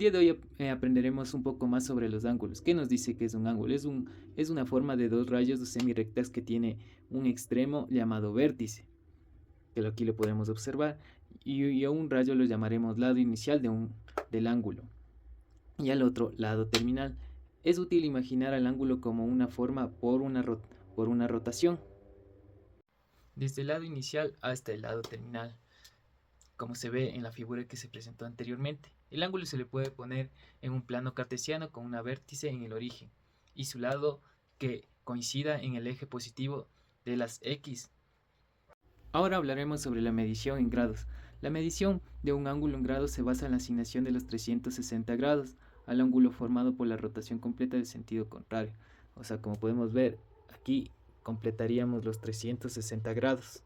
día de hoy aprenderemos un poco más sobre los ángulos. ¿Qué nos dice que es un ángulo? Es una forma de dos rayos semirrectas que tiene un extremo llamado vértice, que aquí lo podemos observar, y a un rayo lo llamaremos lado inicial del ángulo, y al otro lado terminal. Es útil imaginar al ángulo como una forma por una rotación, desde el lado inicial hasta el lado terminal, como se ve en la figura que se presentó anteriormente. El ángulo se le puede poner en un plano cartesiano con una vértice en el origen y su lado que coincida en el eje positivo de las X. Ahora hablaremos sobre la medición en grados. La medición de un ángulo en grados se basa en la asignación de los 360 grados al ángulo formado por la rotación completa del sentido contrario. O sea, como podemos ver, aquí completaríamos los 360 grados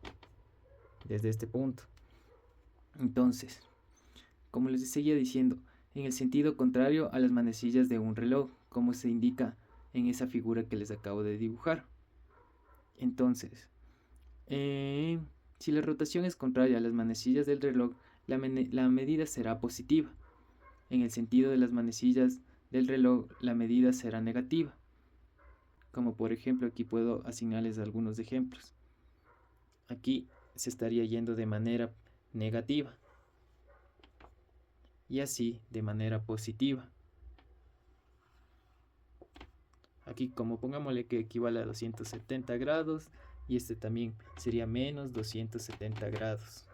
desde este punto. Entonces, como les seguía diciendo, en el sentido contrario a las manecillas de un reloj, como se indica en esa figura que les acabo de dibujar. Entonces, si la rotación es contraria a las manecillas del reloj, la medida será positiva. En el sentido de las manecillas del reloj, la medida será negativa. Como por ejemplo, aquí puedo asignarles algunos ejemplos. Aquí se estaría yendo de manera negativa y así de manera positiva. Aquí como pongámosle que equivale a 270 grados y este también sería menos 270 grados.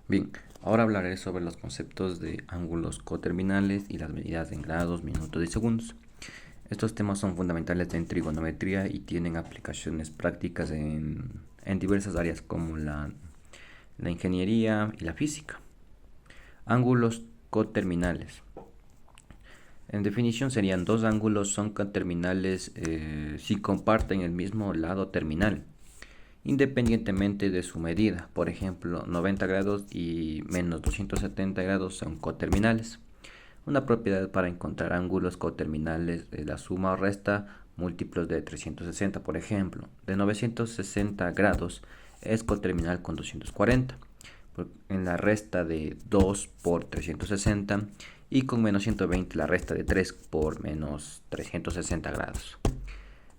Bien, ahora hablaré sobre los conceptos de ángulos coterminales y las medidas en grados, minutos y segundos. Estos temas son fundamentales en trigonometría y tienen aplicaciones prácticas en diversas áreas como la ingeniería y la física. Ángulos coterminales. En definición serían dos ángulos son coterminales si comparten el mismo lado terminal, independientemente de su medida. Por ejemplo, 90 grados y menos 270 grados son coterminales. Una propiedad para encontrar ángulos coterminales es la suma o resta múltiplos de 360. Por ejemplo, de 960 grados es coterminal con 240. En la resta de 2 por 360 y con menos 120 la resta de 3 por menos 360 grados.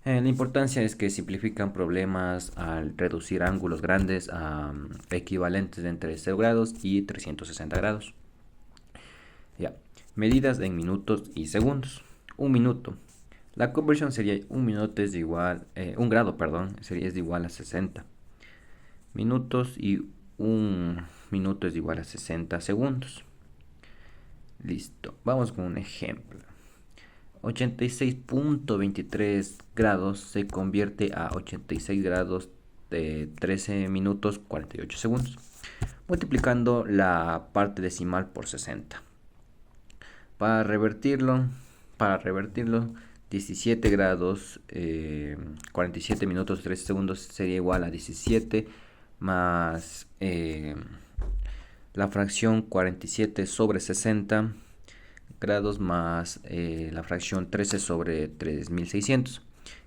La importancia es que simplifican problemas al reducir ángulos grandes a equivalentes de entre 0 grados y 360 grados. Ya. Medidas en minutos y segundos. Un minuto. La conversión sería un minuto es igual, un grado, perdón, es igual a 60 minutos y un minuto es igual a 60 segundos. Listo. Vamos con un ejemplo. 86.23 grados se convierte a 86 grados de 13 minutos 48 segundos, multiplicando la parte decimal por 60. Para revertirlo, 17 grados 47 minutos 13 segundos sería igual a 17 más la fracción 47 sobre 60 grados más la fracción 13 sobre 3600,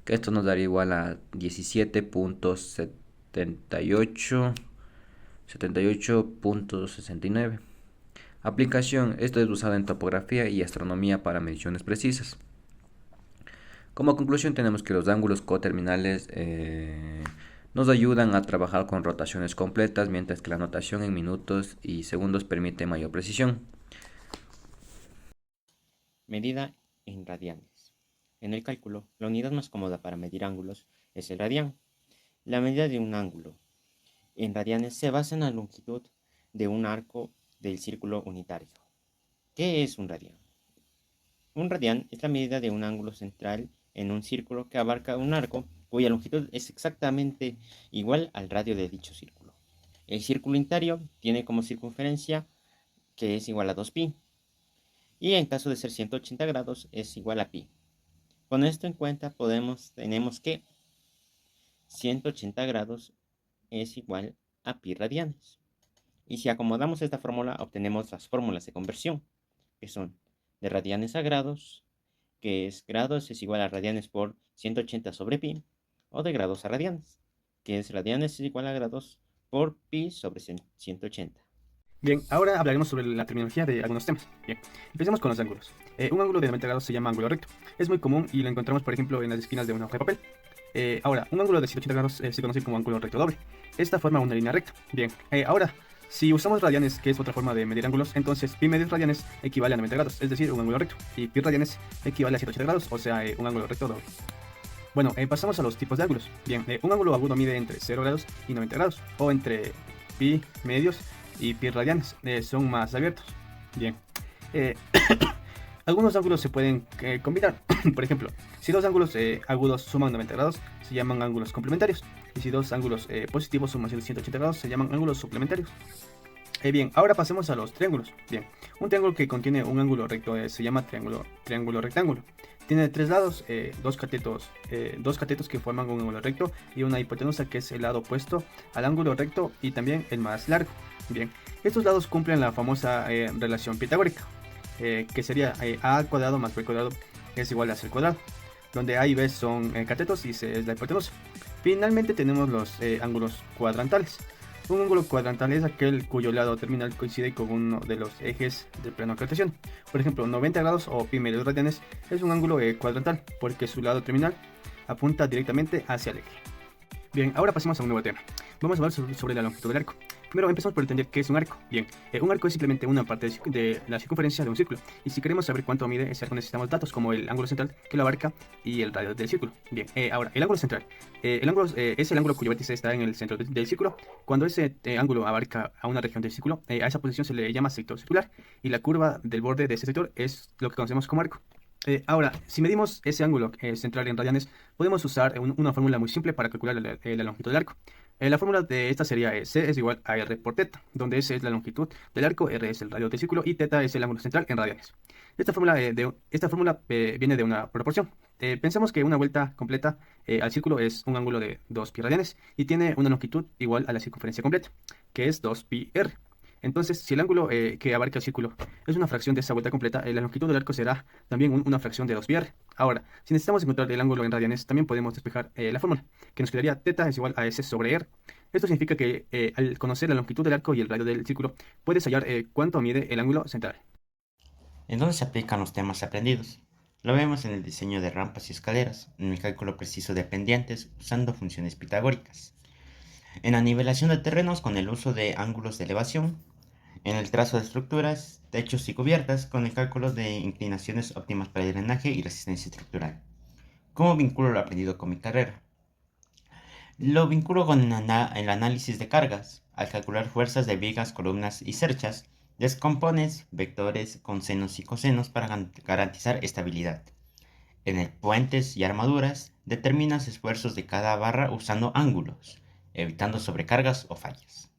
que esto nos daría igual a 17.78.69. Aplicación: esto es usado en topografía y astronomía para mediciones precisas. Como conclusión tenemos que los ángulos coterminales nos ayudan a trabajar con rotaciones completas, mientras que la notación en minutos y segundos permite mayor precisión. Medida en radianes. En el cálculo, la unidad más cómoda para medir ángulos es el radián. La medida de un ángulo en radianes se basa en la longitud de un arco del círculo unitario. ¿Qué es un radián? Un radián es la medida de un ángulo central en un círculo que abarca un arco cuya longitud es exactamente igual al radio de dicho círculo. El círculo unitario tiene como circunferencia que es igual a 2pi, y en caso de ser 180 grados es igual a pi. Con esto en cuenta tenemos que 180 grados es igual a pi radianes. Y si acomodamos esta fórmula obtenemos las fórmulas de conversión, que son de radianes a grados, que es grados es igual a radianes por 180 sobre pi, o de grados a radianes, que es radianes es igual a grados por pi sobre 180. Bien, ahora hablaremos sobre la terminología de algunos temas. Bien, empecemos con los ángulos. Un ángulo de 90 grados se llama ángulo recto. Es muy común y lo encontramos, por ejemplo, en las esquinas de una hoja de papel. Ahora, un ángulo de 180 grados se conoce como ángulo recto doble. Esta forma una línea recta. Bien, ahora, si usamos radianes, que es otra forma de medir ángulos, entonces pi medios radianes equivale a 90 grados, es decir, un ángulo recto. Y pi radianes equivale a 180 grados, o sea, un ángulo recto doble. Bueno, pasamos a los tipos de ángulos. Bien, un ángulo agudo mide entre 0 grados y 90 grados, o entre pi medios y pi radianes, son más abiertos. Bien, algunos ángulos se pueden combinar. Por ejemplo, si dos ángulos agudos suman 90 grados, se llaman ángulos complementarios. Y si dos ángulos positivos suman 180 grados, se llaman ángulos suplementarios. Bien, ahora pasemos a los triángulos. Bien, un triángulo que contiene un ángulo recto se llama triángulo rectángulo. Tiene tres lados, dos catetos que forman un ángulo recto y una hipotenusa que es el lado opuesto al ángulo recto y también el más largo. Bien, estos lados cumplen la famosa relación pitagórica, que sería a al cuadrado más b cuadrado es igual a c al cuadrado, donde a y b son catetos y c es la hipotenusa. Finalmente tenemos los ángulos cuadrantales. Un ángulo cuadrantal es aquel cuyo lado terminal coincide con uno de los ejes del plano de cartesiano. Por ejemplo, 90 grados o pi medios radianes es un ángulo cuadrantal porque su lado terminal apunta directamente hacia el eje. Bien, ahora pasemos a un nuevo tema. Vamos a hablar sobre la longitud del arco. Primero empezamos por entender qué es un arco. Bien, un arco es simplemente una parte de la circunferencia de un círculo. Y si queremos saber cuánto mide ese arco necesitamos datos como el ángulo central que lo abarca y el radio del círculo. Bien, ahora, el ángulo central. El ángulo es el ángulo cuyo vértice está en el centro del círculo. Cuando ese ángulo abarca a una región del círculo, a esa posición se le llama sector circular. Y la curva del borde de ese sector es lo que conocemos como arco. Ahora, si medimos ese ángulo central en radianes, podemos usar una fórmula muy simple para calcular la longitud del arco. La fórmula de esta sería C es igual a R por teta, donde S es la longitud del arco, R es el radio del círculo y teta es el ángulo central en radianes. Esta fórmula viene de una proporción. Pensemos que una vuelta completa al círculo es un ángulo de 2 pi radianes y tiene una longitud igual a la circunferencia completa, que es 2 pi r. Entonces, si el ángulo que abarca el círculo es una fracción de esa vuelta completa, la longitud del arco será también una fracción de 2 pi r. Ahora, si necesitamos encontrar el ángulo en radianes, también podemos despejar la fórmula, que nos quedaría teta es igual a S sobre r. Esto significa que al conocer la longitud del arco y el radio del círculo, puedes hallar cuánto mide el ángulo central. ¿En dónde se aplican los temas aprendidos? Lo vemos en el diseño de rampas y escaleras, en el cálculo preciso de pendientes usando funciones pitagóricas, en la nivelación de terrenos con el uso de ángulos de elevación, en el trazo de estructuras, techos y cubiertas con el cálculo de inclinaciones óptimas para el drenaje y resistencia estructural. ¿Cómo vinculo lo aprendido con mi carrera? Lo vinculo con el análisis de cargas. Al calcular fuerzas de vigas, columnas y cerchas, descompones vectores con senos y cosenos para garantizar estabilidad. En el puentes y armaduras, determinas esfuerzos de cada barra usando ángulos, evitando sobrecargas o fallas.